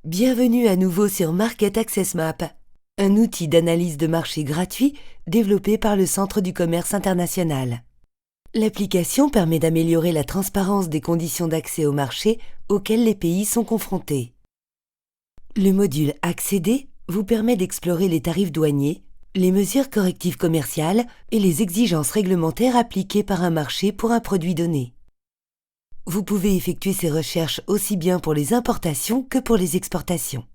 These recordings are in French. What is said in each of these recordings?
Bienvenue à nouveau sur Market Access Map, un outil d'analyse de marché gratuit développé par le Centre du commerce international. L'application permet d'améliorer la transparence des conditions d'accès au marché auxquelles les pays sont confrontés. Le module Accéder vous permet d'explorer les tarifs douaniers, les mesures correctives commerciales et les exigences réglementaires appliquées par un marché pour un produit donné. Vous pouvez effectuer ces recherches aussi bien pour les importations que pour les exportations.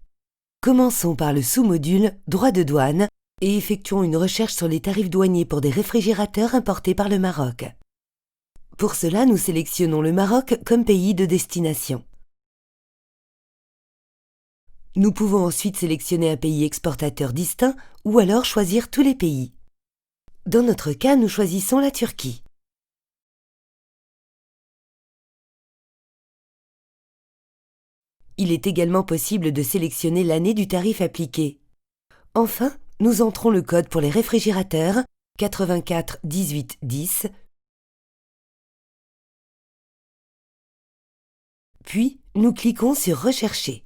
Commençons par le sous-module Droits de douane et effectuons une recherche sur les tarifs douaniers pour des réfrigérateurs importés par le Maroc. Pour cela, nous sélectionnons le Maroc comme pays de destination. Nous pouvons ensuite sélectionner un pays exportateur distinct ou alors choisir tous les pays. Dans notre cas, nous choisissons la Turquie. Il est également possible de sélectionner l'année du tarif appliqué. Enfin, nous entrons le code pour les réfrigérateurs 84 18 10, puis nous cliquons sur Rechercher.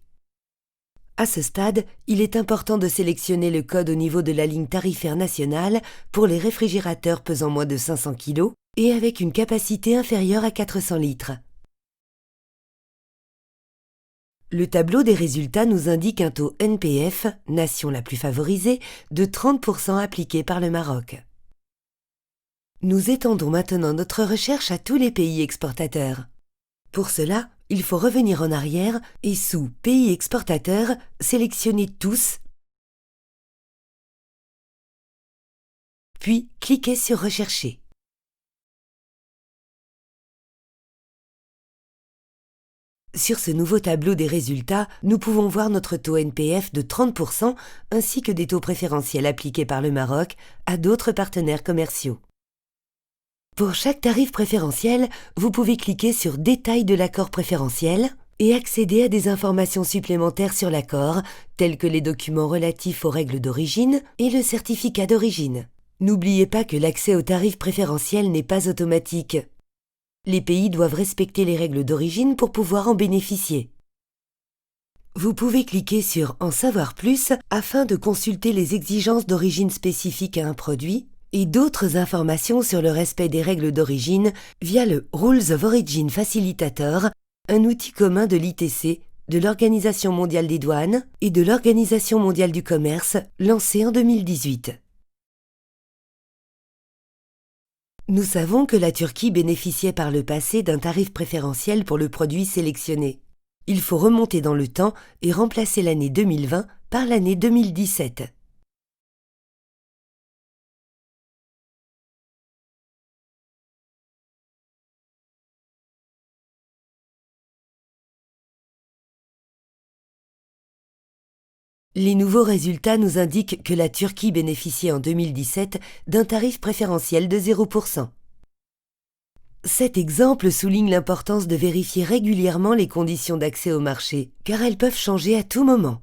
À ce stade, il est important de sélectionner le code au niveau de la ligne tarifaire nationale pour les réfrigérateurs pesant moins de 500 kg et avec une capacité inférieure à 400 litres. Le tableau des résultats nous indique un taux NPF, nation la plus favorisée, de 30% appliqué par le Maroc. Nous étendons maintenant notre recherche à tous les pays exportateurs. Pour cela, il faut revenir en arrière et sous Pays exportateurs, sélectionner Tous, puis cliquez sur Rechercher. Sur ce nouveau tableau des résultats, nous pouvons voir notre taux NPF de 30% ainsi que des taux préférentiels appliqués par le Maroc à d'autres partenaires commerciaux. Pour chaque tarif préférentiel, vous pouvez cliquer sur Détail de l'accord préférentiel et accéder à des informations supplémentaires sur l'accord, telles que les documents relatifs aux règles d'origine et le certificat d'origine. N'oubliez pas que l'accès aux tarifs préférentiels n'est pas automatique. Les pays doivent respecter les règles d'origine pour pouvoir en bénéficier. Vous pouvez cliquer sur En savoir plus afin de consulter les exigences d'origine spécifiques à un produit et d'autres informations sur le respect des règles d'origine via le Rules of Origin Facilitator, un outil commun de l'ITC, de l'Organisation mondiale des douanes et de l'Organisation mondiale du commerce, lancé en 2018. Nous savons que la Turquie bénéficiait par le passé d'un tarif préférentiel pour le produit sélectionné. Il faut remonter dans le temps et remplacer l'année 2020 par l'année 2017. Les nouveaux résultats nous indiquent que la Turquie bénéficiait en 2017 d'un tarif préférentiel de 0%. Cet exemple souligne l'importance de vérifier régulièrement les conditions d'accès au marché, car elles peuvent changer à tout moment.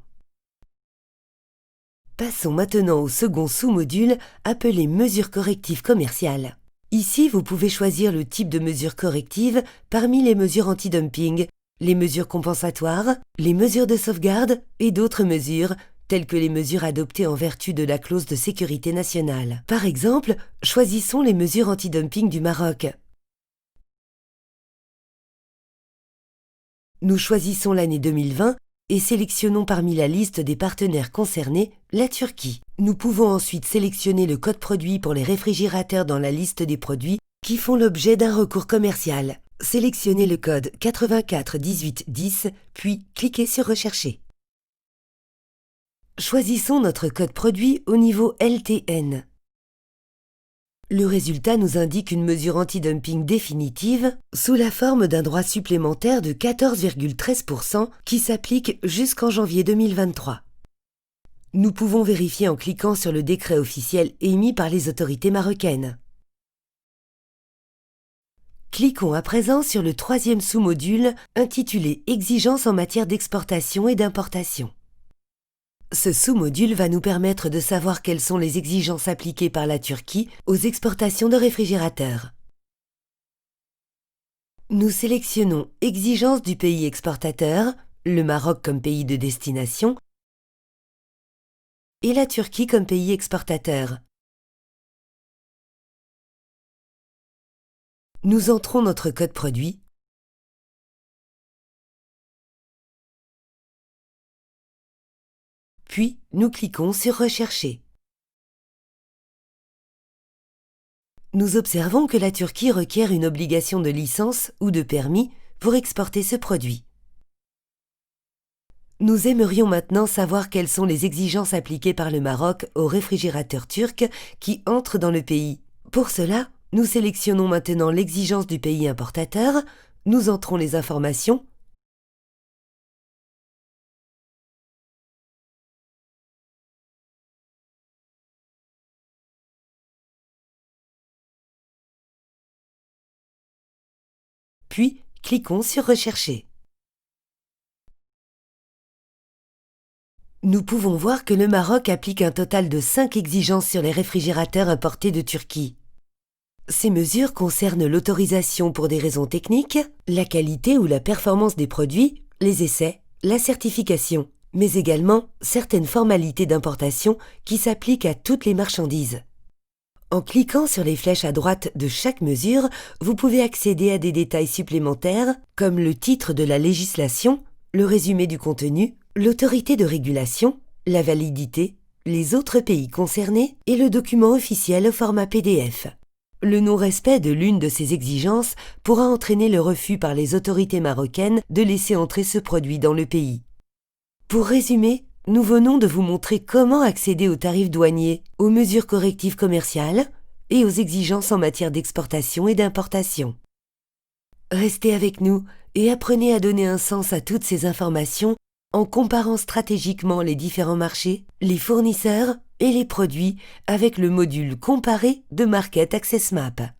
Passons maintenant au second sous-module appelé Mesures correctives commerciales. Ici, vous pouvez choisir le type de mesures correctives parmi les mesures anti-dumping, les mesures compensatoires, les mesures de sauvegarde et d'autres mesures, telles que les mesures adoptées en vertu de la clause de sécurité nationale. Par exemple, choisissons les mesures anti-dumping du Maroc. Nous choisissons l'année 2020 et sélectionnons parmi la liste des partenaires concernés la Turquie. Nous pouvons ensuite sélectionner le code produit pour les réfrigérateurs dans la liste des produits qui font l'objet d'un recours commercial. Sélectionnez le code 84 18 10, puis cliquez sur Rechercher. Choisissons notre code produit au niveau LTN. Le résultat nous indique une mesure anti-dumping définitive sous la forme d'un droit supplémentaire de 14,13% qui s'applique jusqu'en janvier 2023. Nous pouvons vérifier en cliquant sur le décret officiel émis par les autorités marocaines. Cliquons à présent sur le troisième sous-module intitulé Exigences en matière d'exportation et d'importation. Ce sous-module va nous permettre de savoir quelles sont les exigences appliquées par la Turquie aux exportations de réfrigérateurs. Nous sélectionnons Exigences du pays exportateur, le Maroc comme pays de destination et la Turquie comme pays exportateur. Nous entrons notre code produit, puis nous cliquons sur Rechercher. Nous observons que la Turquie requiert une obligation de licence ou de permis pour exporter ce produit. Nous aimerions maintenant savoir quelles sont les exigences appliquées par le Maroc aux réfrigérateurs turcs qui entrent dans le pays. Pour cela, nous sélectionnons maintenant l'exigence du pays importateur, nous entrons les informations, puis cliquons sur Rechercher. Nous pouvons voir que le Maroc applique un total de 5 exigences sur les réfrigérateurs importés de Turquie. Ces mesures concernent l'autorisation pour des raisons techniques, la qualité ou la performance des produits, les essais, la certification, mais également certaines formalités d'importation qui s'appliquent à toutes les marchandises. En cliquant sur les flèches à droite de chaque mesure, vous pouvez accéder à des détails supplémentaires comme le titre de la législation, le résumé du contenu, l'autorité de régulation, la validité, les autres pays concernés et le document officiel au format PDF. Le non-respect de l'une de ces exigences pourra entraîner le refus par les autorités marocaines de laisser entrer ce produit dans le pays. Pour résumer, nous venons de vous montrer comment accéder aux tarifs douaniers, aux mesures correctives commerciales et aux exigences en matière d'exportation et d'importation. Restez avec nous et apprenez à donner un sens à toutes ces informations en comparant stratégiquement les différents marchés, les fournisseurs et les produits avec le module comparé de Market Access Map.